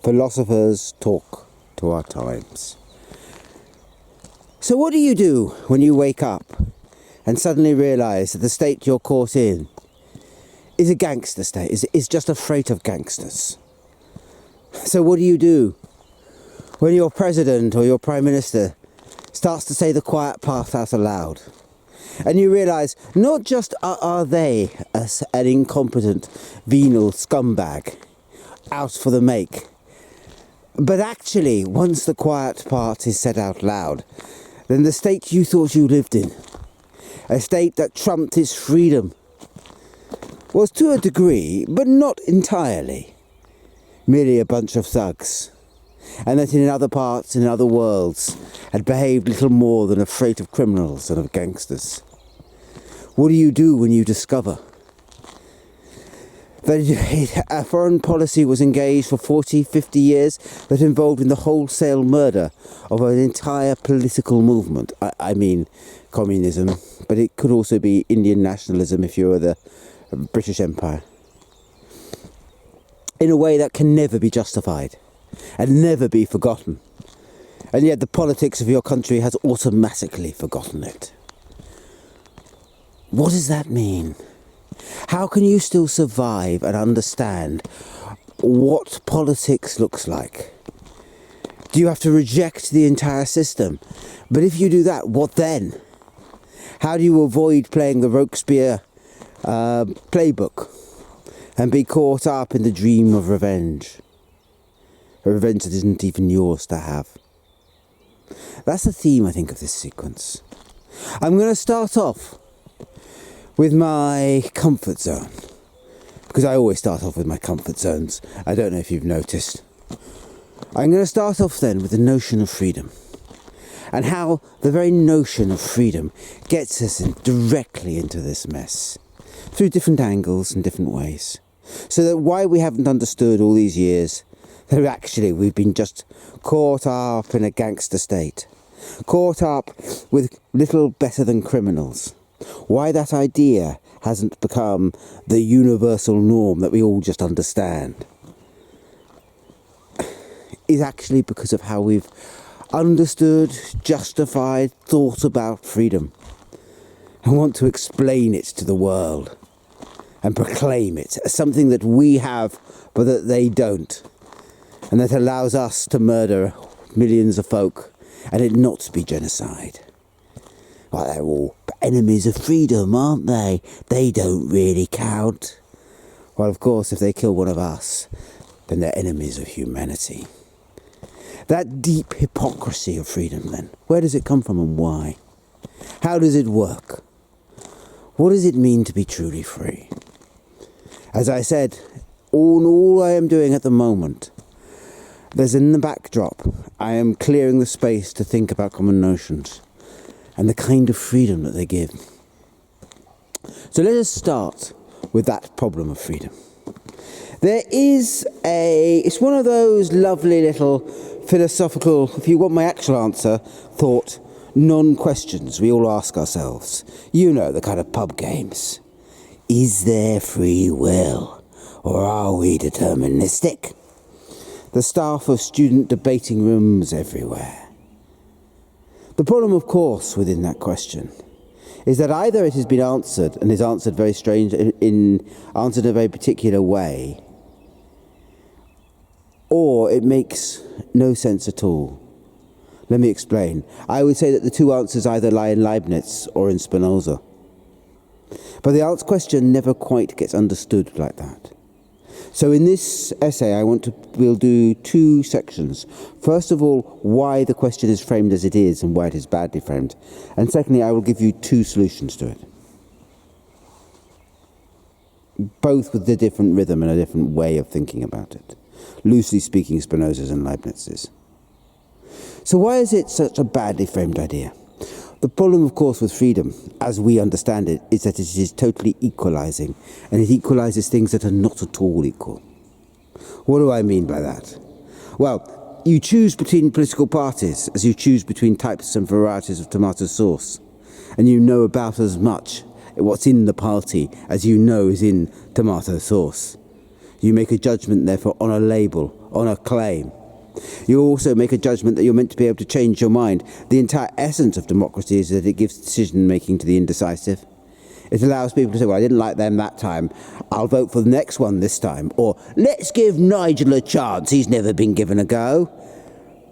Philosophers talk to our times. So what do you do when you wake up and suddenly realise that the state you're caught in is a gangster state, is just a freight of gangsters? So what do you do when your president or your prime minister starts to say the quiet part out aloud? And you realise not just are they an incompetent, venal scumbag out for the make, but actually, once the quiet part is said out loud, then the state you thought you lived in, a state that trumped its freedom, was to a degree, but not entirely, merely a bunch of thugs, and that in other parts, in other worlds, had behaved little more than a freight of criminals and of gangsters. What do you do when you discover that a foreign policy was engaged for 40, 50 years that involved in the wholesale murder of an entire political movement? I mean communism, but it could also be Indian nationalism if you were the British Empire. In a way that can never be justified and never be forgotten. And yet the politics of your country has automatically forgotten it. What does that mean? How can you still survive and understand what politics looks like? Do you have to reject the entire system? But if you do that, what then? How do you avoid playing the Robespierre playbook and be caught up in the dream of revenge? A revenge that isn't even yours to have. That's the theme, I think, of this sequence. I'm going to start off with my comfort zone, because I always start off with my comfort zones. I don't know if you've noticed. I'm going to start off then with the notion of freedom, and how the very notion of freedom gets us directly into this mess, through different angles and different ways. So that why we haven't understood all these years that actually we've been just caught up in a gangster state, caught up with little better than criminals. Why that idea hasn't become the universal norm that we all just understand is actually because of how we've understood, justified, thought about freedom and want to explain it to the world and proclaim it as something that we have but that they don't, and that allows us to murder millions of folk and it not to be genocide. Well, they're all enemies of freedom, aren't they? They don't really count. Well, of course, if they kill one of us, then they're enemies of humanity. That deep hypocrisy of freedom, then, where does it come from and why? How does it work? What does it mean to be truly free? As I said, all I am doing at the moment, there's in the backdrop, I am clearing the space to think about common notions and the kind of freedom that they give. So let us start with that problem of freedom. It's one of those lovely little philosophical, if you want my actual answer, thought, non-questions we all ask ourselves. You know, the kind of pub games. Is there free will, or are we deterministic? The stuff of student debating rooms everywhere. The problem, of course, within that question is that either it has been answered and is answered very strange, answered in a very particular way, or it makes no sense at all. Let me explain. I would say that the two answers either lie in Leibniz or in Spinoza. But the question never quite gets understood like that. So in this essay, we'll do two sections. First of all, why the question is framed as it is and why it is badly framed. And secondly, I will give you two solutions to it. Both with a different rhythm and a different way of thinking about it. Loosely speaking, Spinoza's and Leibniz's. So why is it such a badly framed idea? The problem, of course, with freedom, as we understand it, is that it is totally equalizing, and it equalizes things that are not at all equal. What do I mean by that? Well, you choose between political parties as you choose between types and varieties of tomato sauce, and you know about as much what's in the party as you know is in tomato sauce. You make a judgment, therefore, on a label, on a claim. You also make a judgment that you're meant to be able to change your mind. The entire essence of democracy is that it gives decision making to the indecisive. It allows people to say, well, I didn't like them that time, I'll vote for the next one this time. Or, let's give Nigel a chance, he's never been given a go.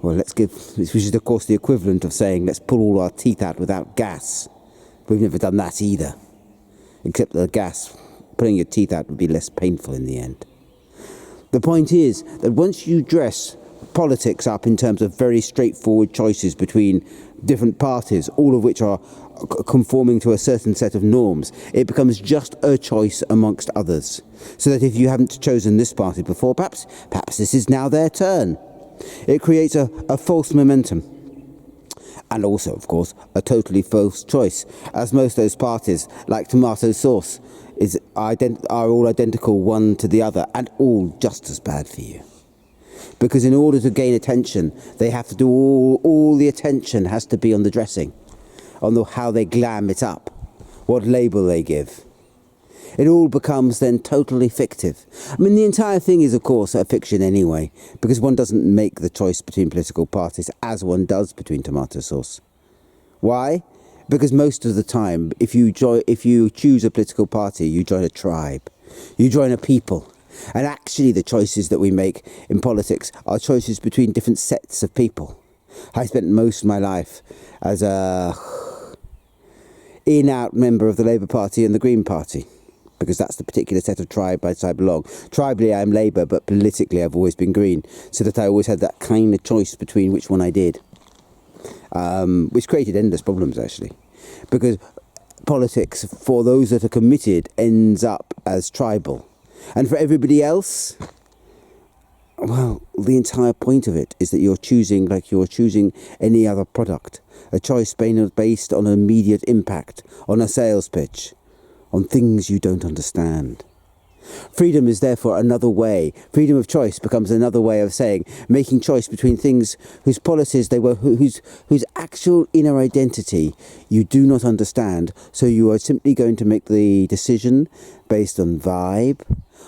Well, which is of course the equivalent of saying, let's pull all our teeth out without gas. We've never done that either. Except the gas, pulling your teeth out would be less painful in the end. The point is that once you dress politics up in terms of very straightforward choices between different parties, all of which are conforming to a certain set of norms, it becomes just a choice amongst others. So that if you haven't chosen this party before, perhaps this is now their turn. It creates a false momentum. And also, of course, a totally false choice, as most of those parties, like tomato sauce, are all identical one to the other, and all just as bad for you. Because in order to gain attention, they have to do all the attention has to be on the dressing, on how they glam it up, what label they give. It all becomes then totally fictive. I mean, the entire thing is, of course, a fiction anyway, because one doesn't make the choice between political parties as one does between tomato sauce. Why? Because most of the time, if you choose a political party, you join a tribe. You join a people. And actually the choices that we make in politics are choices between different sets of people. I spent most of my life as a in-out member of the Labour Party and the Green Party, because that's the particular set of tribe by which I belong. Tribally, I'm Labour, but politically, I've always been Green, so that I always had that kind of choice between which one I did, which created endless problems, actually, because politics, for those that are committed, ends up as tribal. And for everybody else, well, the entire point of it is that you're choosing like you're choosing any other product. A choice based on immediate impact, on a sales pitch, on things you don't understand. Freedom is therefore another way. Freedom of choice becomes another way of saying, making choice between things whose policies whose actual inner identity you do not understand. So you are simply going to make the decision based on vibe,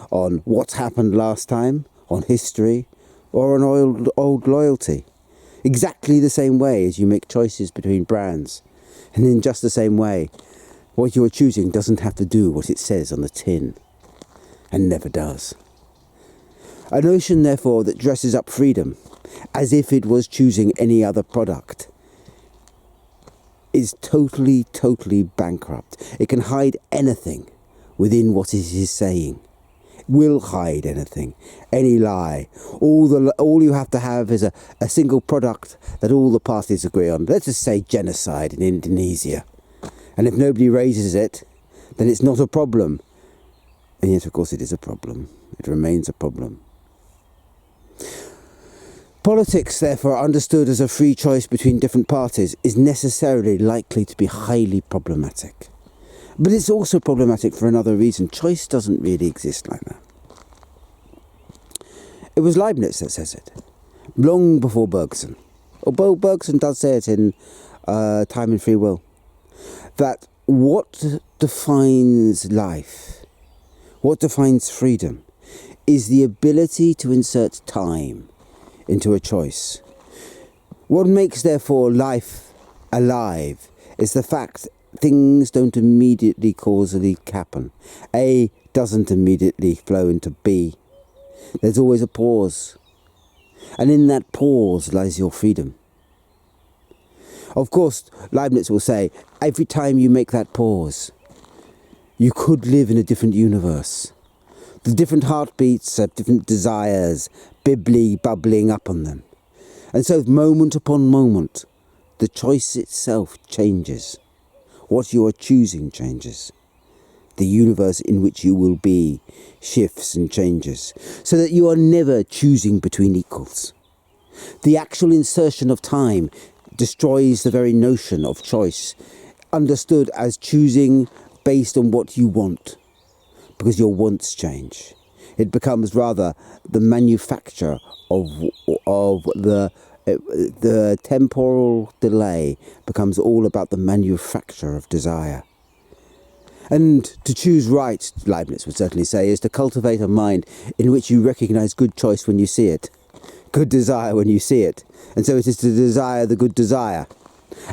on what's happened last time, on history, or on old loyalty. Exactly the same way as you make choices between brands. And in just the same way, what you are choosing doesn't have to do what it says on the tin. And never does. A notion, therefore, that dresses up freedom as if it was choosing any other product is totally, totally bankrupt. It can hide anything within what it is saying. It will hide anything, any lie. All you have to have is a single product that all the parties agree on. Let's just say genocide in Indonesia. And if nobody raises it, then it's not a problem. And yet, of course, it is a problem. It remains a problem. Politics, therefore, understood as a free choice between different parties, is necessarily likely to be highly problematic. But it's also problematic for another reason. Choice doesn't really exist like that. It was Leibniz that says it, long before Bergson. Although Bergson does say it in Time and Free Will, that what defines life, what defines freedom, is the ability to insert time into a choice. What makes, therefore, life alive is the fact things don't immediately causally happen. A doesn't immediately flow into B. There's always a pause. And in that pause lies your freedom. Of course, Leibniz will say, every time you make that pause, you could live in a different universe. The different heartbeats have different desires, bubbling up on them. And so moment upon moment, the choice itself changes. What you are choosing changes. The universe in which you will be shifts and changes, so that you are never choosing between equals. The actual insertion of time destroys the very notion of choice, understood as choosing based on what you want, because your wants change. It becomes rather the manufacture of the temporal delay becomes all about the manufacture of desire. And to choose right, Leibniz would certainly say, is to cultivate a mind in which you recognise good choice when you see it, good desire when you see it. And so it is to desire the good desire,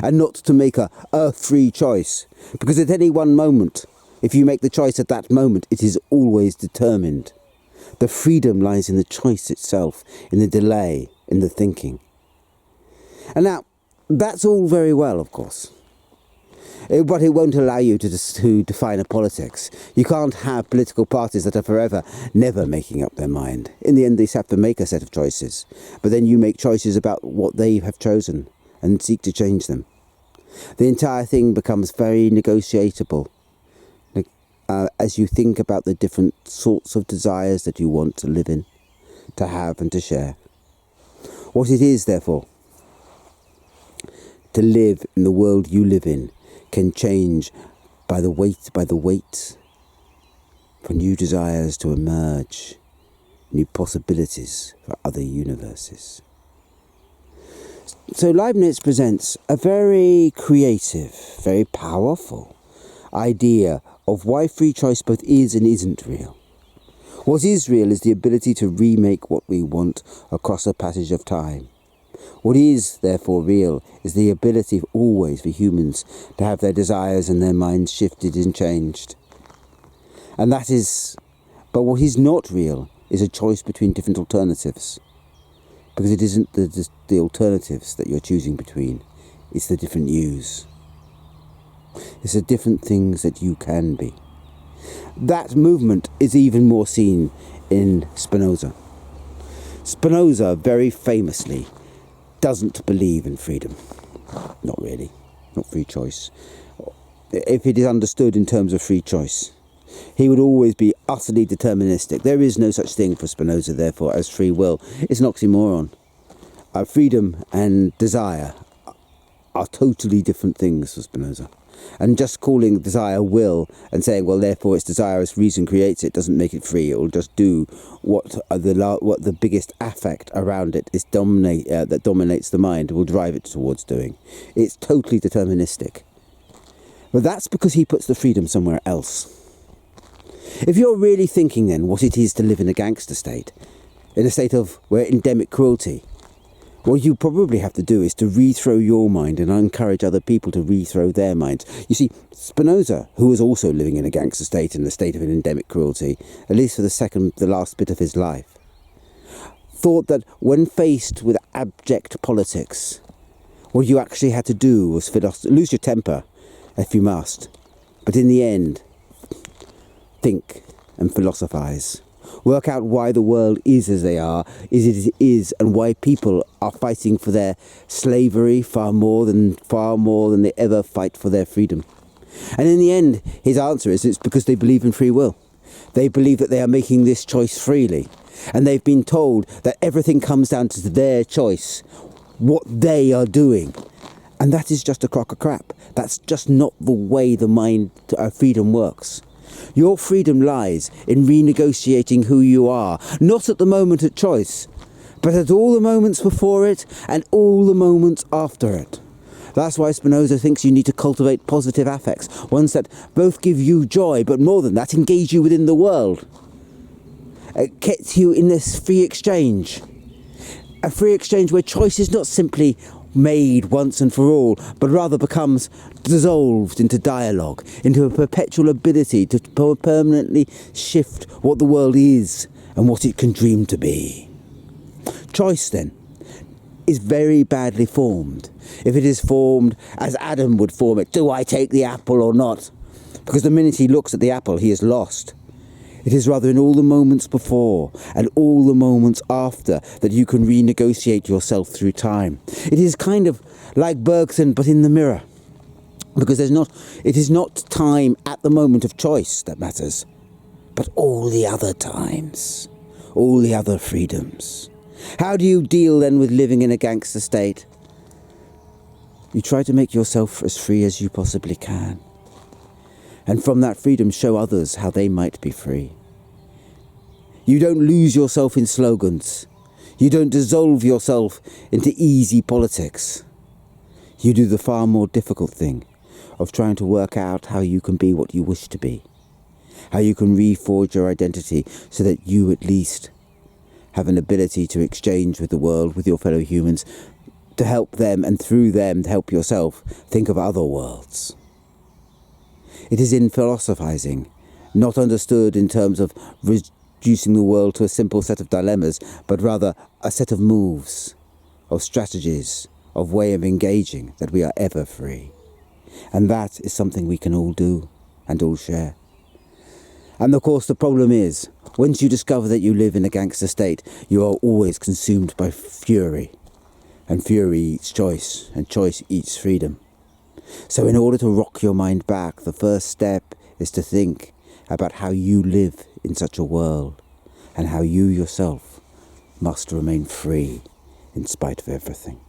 and not to make a free choice. Because at any one moment, if you make the choice at that moment, it is always determined. The freedom lies in the choice itself, in the delay, in the thinking. And now, that's all very well, of course. But it won't allow you to define a politics. You can't have political parties that are forever never making up their mind. In the end, they have to make a set of choices. But then you make choices about what they have chosen and seek to change them. The entire thing becomes very negotiable as you think about the different sorts of desires that you want to live in, to have and to share. What it is, therefore, to live in the world you live in can change by the weight for new desires to emerge, new possibilities for other universes. So Leibniz presents a very creative, very powerful idea of why free choice both is and isn't real. What is real is the ability to remake what we want across a passage of time. What is, therefore, real is the ability always for humans to have their desires and their minds shifted and changed. And that is, but what is not real is a choice between different alternatives. Because it isn't the alternatives that you're choosing between, it's the different yous. It's the different things that you can be. That movement is even more seen in Spinoza. Spinoza very famously doesn't believe in freedom. Not really. Not free choice. If it is understood in terms of free choice, he would always be utterly deterministic. There is no such thing for Spinoza, therefore, as free will. It's an oxymoron. Freedom and desire are totally different things for Spinoza. And just calling desire will and saying, well, therefore it's desire as reason creates it, doesn't make it free. It will just do what the biggest affect around it is that dominates the mind, will drive it towards doing. It's totally deterministic. But that's because he puts the freedom somewhere else. If you're really thinking then what it is to live in a gangster state, in a state of where endemic cruelty, what you probably have to do is to rethrow your mind and encourage other people to rethrow their minds. You see, Spinoza, who was also living in a gangster state, in the state of an endemic cruelty, at least for the last bit of his life, thought that when faced with abject politics, what you actually had to do was lose your temper, if you must, but in the end, think and philosophize. Work out why the world is as they are, is it is, and why people are fighting for their slavery far more than they ever fight for their freedom. And in the end, his answer is it's because they believe in free will. They believe that they are making this choice freely. And they've been told that everything comes down to their choice, what they are doing. And that is just a crock of crap. That's just not the way the mind freedom works. Your freedom lies in renegotiating who you are, not at the moment of choice, but at all the moments before it and all the moments after it. That's why Spinoza thinks you need to cultivate positive affects, ones that both give you joy, but more than that, engage you within the world. It gets you in this free exchange. A free exchange where choice is not simply made once and for all, but rather becomes dissolved into dialogue, into a perpetual ability to permanently shift what the world is and what it can dream to be. Choice, then, is very badly formed. If it is formed as Adam would form it, do I take the apple or not? Because the minute he looks at the apple, he is lost. It is rather in all the moments before and all the moments after that you can renegotiate yourself through time. It is kind of like Bergson, but in the mirror. Because it is not time at the moment of choice that matters, but all the other times, all the other freedoms. How do you deal then with living in a gangster state? You try to make yourself as free as you possibly can. And from that freedom show others how they might be free. You don't lose yourself in slogans. You don't dissolve yourself into easy politics. You do the far more difficult thing of trying to work out how you can be what you wish to be. How you can reforge your identity so that you at least have an ability to exchange with the world, with your fellow humans, to help them and through them to help yourself think of other worlds. It is in philosophizing, not understood in terms of reducing the world to a simple set of dilemmas, but rather a set of moves, of strategies, of way of engaging, that we are ever free. And that is something we can all do and all share. And of course the problem is, once you discover that you live in a gangster state, you are always consumed by fury. And fury eats choice, and choice eats freedom. So in order to rock your mind back, the first step is to think about how you live in such a world, and how you yourself must remain free in spite of everything.